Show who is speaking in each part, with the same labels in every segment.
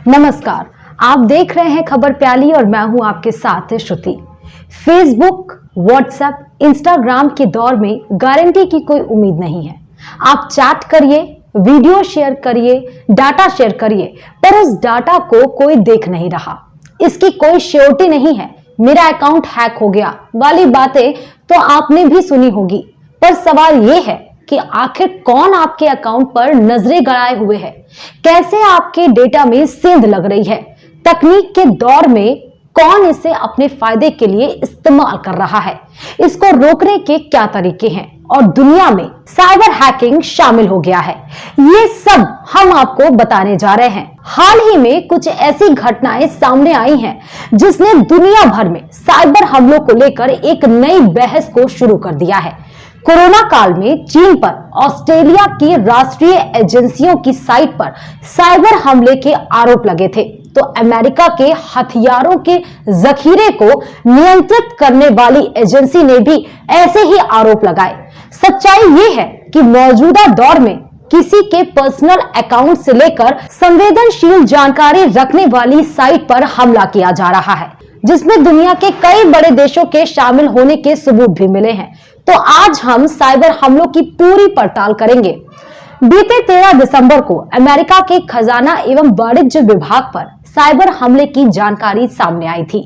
Speaker 1: नमस्कार, आप देख रहे हैं खबर प्याली और मैं हूं आपके साथ श्रुति। फेसबुक, व्हाट्सएप, इंस्टाग्राम के दौर में गारंटी की कोई उम्मीद नहीं है। आप चैट करिए, वीडियो शेयर करिए, डाटा शेयर करिए, पर उस डाटा को कोई देख नहीं रहा। इसकी कोई श्योरिटी नहीं है। मेरा अकाउंट हैक हो गया वाली बातें तो आपने भी सुनी होगी, पर सवाल यह है कि आखिर कौन आपके अकाउंट पर नजरें गड़ाए हुए है, कैसे आपके डेटा में सेंध लग रही है, तकनीक के दौर में कौन इसे अपने फायदे के लिए इस्तेमाल कर रहा है, इसको रोकने के क्या तरीके हैं और दुनिया में साइबर हैकिंग शामिल हो गया है, ये सब हम आपको बताने जा रहे हैं। हाल ही में कुछ ऐसी घटनाएं सामने आई हैं जिसने दुनिया भर में साइबर हमलों को लेकर एक नई बहस को शुरू कर दिया है। कोरोना काल में चीन पर ऑस्ट्रेलिया की राष्ट्रीय एजेंसियों की साइट पर साइबर हमले के आरोप लगे थे, तो अमेरिका के हथियारों के जखीरे को नियंत्रित करने वाली एजेंसी ने भी ऐसे ही आरोप लगाए। सच्चाई ये है कि मौजूदा दौर में किसी के पर्सनल अकाउंट से लेकर संवेदनशील जानकारी रखने वाली साइट पर हमला किया जा रहा है, जिसमें दुनिया के कई बड़े देशों के शामिल होने के सबूत भी मिले हैं। तो आज हम साइबर हमलों की पूरी पड़ताल करेंगे। बीते 13 दिसंबर को अमेरिका के खजाना एवं वाणिज्य विभाग पर साइबर हमले की जानकारी सामने आई थी।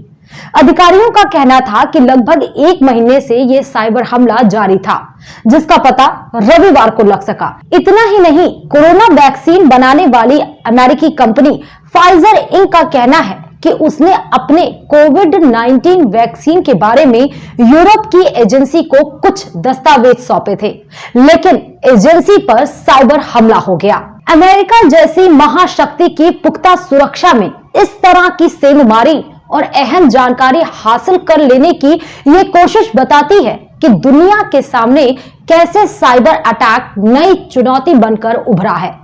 Speaker 1: अधिकारियों का कहना था कि लगभग 1 महीने से यह साइबर हमला जारी था, जिसका पता रविवार को लग सका। इतना ही नहीं, कोरोना वैक्सीन बनाने वाली अमेरिकी कंपनी फाइजर इंक का कहना है कि उसने अपने कोविड-19 वैक्सीन के बारे में यूरोप की एजेंसी को कुछ दस्तावेज सौंपे थे, लेकिन एजेंसी पर साइबर हमला हो गया। अमेरिका जैसी महाशक्ति की पुख्ता सुरक्षा में इस तरह की सेंधमारी और अहम जानकारी हासिल कर लेने की ये कोशिश बताती है कि दुनिया के सामने कैसे साइबर अटैक नई चुनौती बनकर उभरा है।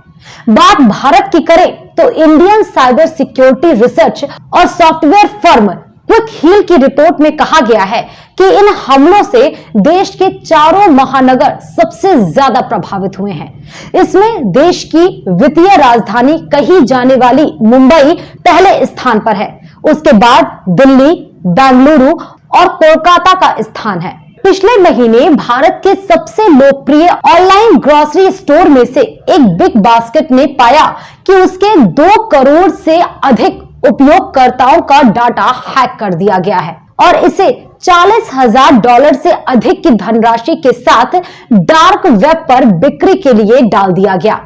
Speaker 1: बात भारत की करें तो इंडियन साइबर सिक्योरिटी रिसर्च और सॉफ्टवेयर फर्म क्विक हील की रिपोर्ट में कहा गया है कि इन हमलों से देश के चारों महानगर सबसे ज्यादा प्रभावित हुए हैं। इसमें देश की वित्तीय राजधानी कही जाने वाली मुंबई पहले स्थान पर है, उसके बाद दिल्ली, बेंगलुरु और कोलकाता का स्थान है। पिछले महीने भारत के सबसे लोकप्रिय ऑनलाइन ग्रोसरी स्टोर में से एक बिग बास्केट ने पाया कि उसके 2 करोड़ से अधिक उपयोगकर्ताओं का डाटा हैक कर दिया गया है और इसे $40,000 से अधिक की धनराशि के साथ डार्क वेब पर बिक्री के लिए डाल दिया गया।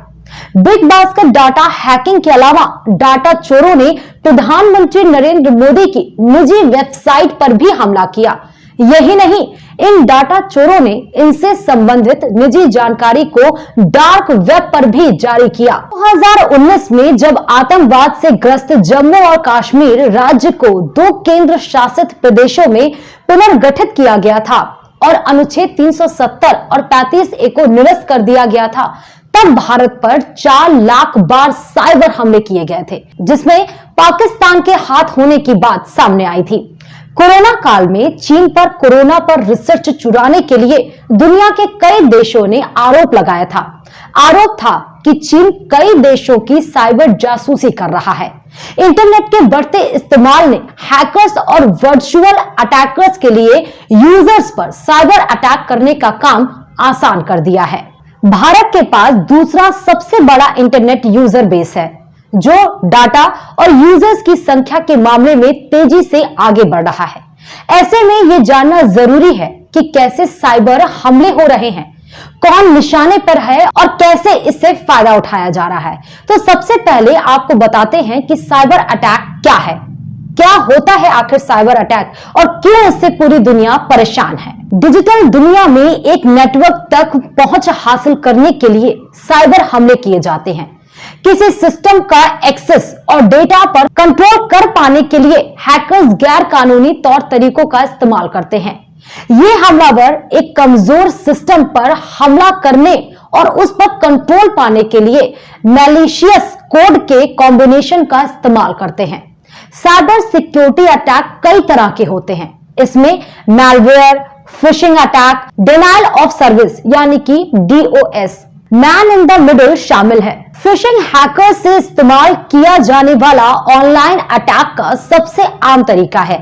Speaker 1: बिग बास्केट डाटा हैकिंग के अलावा डाटा चोरों ने प्रधानमंत्री नरेंद्र मोदी की निजी वेबसाइट पर भी हमला किया। यही नहीं, इन डाटा चोरों ने इनसे संबंधित निजी जानकारी को डार्क वेब पर भी जारी किया। 2019 में जब आतंकवाद से ग्रस्त जम्मू और कश्मीर राज्य को 2 केंद्र शासित प्रदेशों में पुनर्गठित किया गया था और अनुच्छेद 370 और 35A को निरस्त कर दिया गया था, तब भारत पर 4 लाख बार साइबर हमले किए गए थे, जिसमें पाकिस्तान के हाथ होने की बात सामने आई थी। कोरोना काल में चीन पर कोरोना पर रिसर्च चुराने के लिए दुनिया के कई देशों ने आरोप लगाया था। आरोप था कि चीन कई देशों की साइबर जासूसी कर रहा है। इंटरनेट के बढ़ते इस्तेमाल ने हैकर्स और वर्चुअल अटैकर्स के लिए यूजर्स पर साइबर अटैक करने का काम आसान कर दिया है। भारत के पास दूसरा सबसे बड़ा इंटरनेट यूजर बेस है, जो डाटा और यूजर्स की संख्या के मामले में तेजी से आगे बढ़ रहा है। ऐसे में यह जानना जरूरी है कि कैसे साइबर हमले हो रहे हैं, कौन निशाने पर है और कैसे इससे फायदा उठाया जा रहा है। तो सबसे पहले आपको बताते हैं कि साइबर अटैक क्या है, क्या होता है आखिर साइबर अटैक और क्यों इससे पूरी दुनिया परेशान है। डिजिटल दुनिया में एक नेटवर्क तक पहुंच हासिल करने के लिए साइबर हमले किए जाते हैं। किसी सिस्टम का एक्सेस और डेटा पर कंट्रोल कर पाने के लिए हैकर्स गैर कानूनी तौर तरीकों का इस्तेमाल करते हैं। ये हमलावर एक कमजोर सिस्टम पर हमला करने और उस पर कंट्रोल पाने के लिए मैलिशियस कोड के कॉम्बिनेशन का इस्तेमाल करते हैं। साइबर सिक्योरिटी अटैक कई तरह के होते हैं। इसमें malware, phishing attack, denial of service यानी कि DOS, man in the middle शामिल है। फिशिंग हैकर से इस्तेमाल किया जाने वाला ऑनलाइन अटैक का सबसे आम तरीका है।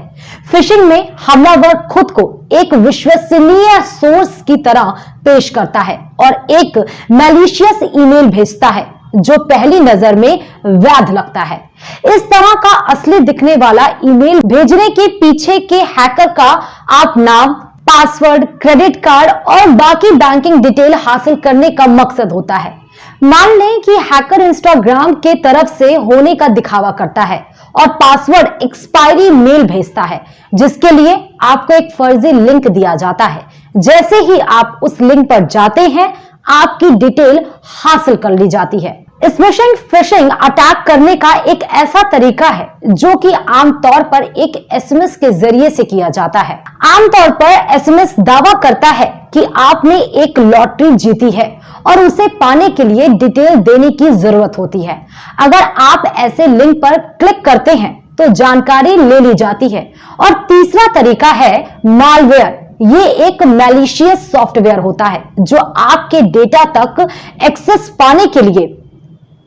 Speaker 1: फिशिंग में हमलावर खुद को एक विश्वसनीय सोर्स की तरह पेश करता है और एक मैलिशियस ईमेल भेजता है जो पहली नजर में वैध लगता है। इस तरह का असली दिखने वाला ईमेल भेजने के पीछे के हैकर का आप नाम, पासवर्ड, क्रेडिट कार्ड और बाकी बैंकिंग डिटेल हासिल करने का मकसद होता है। मान लें कि हैकर इंस्टाग्राम के तरफ से होने का दिखावा करता है और पासवर्ड एक्सपायरी मेल भेजता है जिसके लिए आपको एक फर्जी लिंक दिया जाता है। जैसे ही आप उस लिंक पर जाते हैं आपकी डिटेल हासिल कर ली जाती है। स्मैशिंग फिशिंग अटैक करने का एक ऐसा तरीका है जो कि आमतौर पर एक एसएमएस के जरिए से किया जाता है। आमतौर पर एसएमएस दावा करता है कि आपने एक लॉटरी जीती है और उसे पाने के लिए डिटेल देने की जरूरत होती है। अगर आप ऐसे लिंक पर क्लिक करते हैं तो जानकारी ले ली जाती है। और तीसरा तरीका है मालवेयर। ये एक मैलिशियस सॉफ्टवेयर होता है जो आपके डेटा तक एक्सेस पाने के लिए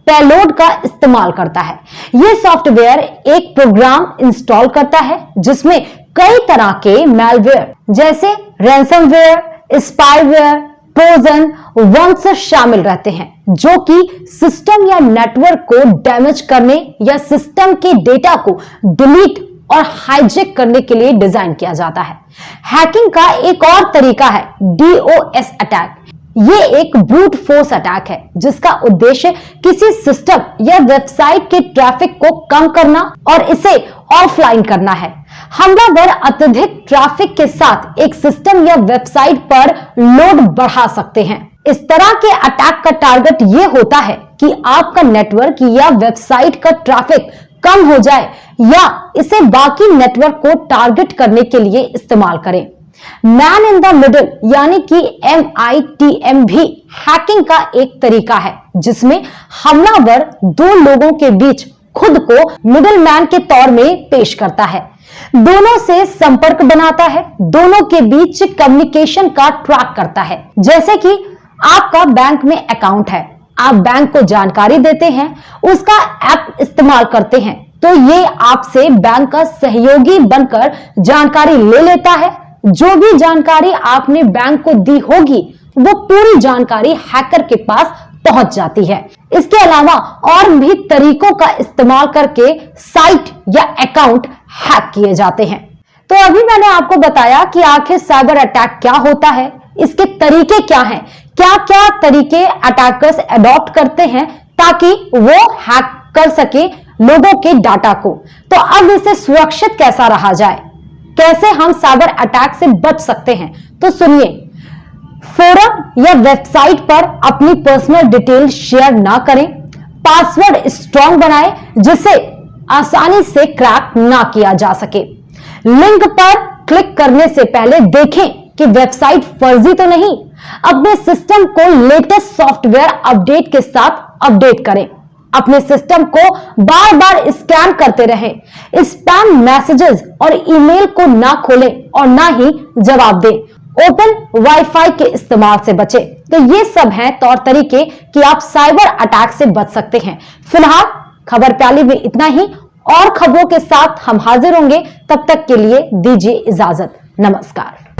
Speaker 1: पेलोड का इस्तेमाल करता है। यह सॉफ्टवेयर एक प्रोग्राम इंस्टॉल करता है जिसमें कई तरह के मैलवेयर जैसे रैंसमवेयर, स्पाईवेयर, ट्रोजन, वर्म्स शामिल रहते हैं जो कि सिस्टम या नेटवर्क को डैमेज करने या सिस्टम के डेटा को डिलीट और हाईजैक करने के लिए डिजाइन किया जाता है। हैकिंग का एक और तरीका है डीओएस अटैक। ये एक ब्रूट फोर्स अटैक है जिसका उद्देश्य किसी सिस्टम या वेबसाइट के ट्रैफिक को कम करना और इसे ऑफलाइन करना है। हमलावर अत्यधिक ट्रैफिक के साथ एक सिस्टम या वेबसाइट पर लोड बढ़ा सकते हैं। इस तरह के अटैक का टारगेट ये होता है कि आपका नेटवर्क या वेबसाइट का ट्रैफिक कम हो जाए या इसे बाकी नेटवर्क को टारगेट करने के लिए इस्तेमाल करें। मैन इन द मिडिल यानी कि MITM भी हैकिंग का एक तरीका है जिसमें हमलावर दो लोगों के बीच खुद को मिडिल मैन के तौर में पेश करता है, दोनों से संपर्क बनाता है, दोनों के बीच कम्युनिकेशन का ट्रैक करता है। जैसे कि आपका बैंक में अकाउंट है, आप बैंक को जानकारी देते हैं, उसका ऐप इस्तेमाल करते हैं तो ये आपसे बैंक का सहयोगी बनकर जानकारी ले लेता है। जो भी जानकारी आपने बैंक को दी होगी वो पूरी जानकारी हैकर के पास पहुंच जाती है। इसके अलावा और भी तरीकों का इस्तेमाल करके साइट या अकाउंट हैक किए जाते हैं। तो अभी मैंने आपको बताया कि आखिर साइबर अटैक क्या होता है, इसके तरीके क्या हैं, क्या क्या तरीके अटैकर्स अडॉप्ट करते हैं ताकि वो हैक कर सके लोगों के डाटा को। तो अब इसे सुरक्षित कैसा रहा जाए, कैसे हम साइबर अटैक से बच सकते हैं, तो सुनिए। फोरम या वेबसाइट पर अपनी पर्सनल डिटेल शेयर ना करें। पासवर्ड स्ट्रॉन्ग बनाएं जिसे आसानी से क्रैक ना किया जा सके। लिंक पर क्लिक करने से पहले देखें कि वेबसाइट फर्जी तो नहीं। अपने सिस्टम को लेटेस्ट सॉफ्टवेयर अपडेट के साथ अपडेट करें। अपने सिस्टम को बार बार स्कैन करते रहें। स्पैम मैसेजेस और ईमेल को ना खोलें और ना ही जवाब दें। ओपन वाईफाई के इस्तेमाल से बचें। तो ये सब हैं तौर तरीके कि आप साइबर अटैक से बच सकते हैं। फिलहाल खबर प्याली में इतना ही, और खबरों के साथ हम हाजिर होंगे। तब तक के लिए दीजिए इजाजत। नमस्कार।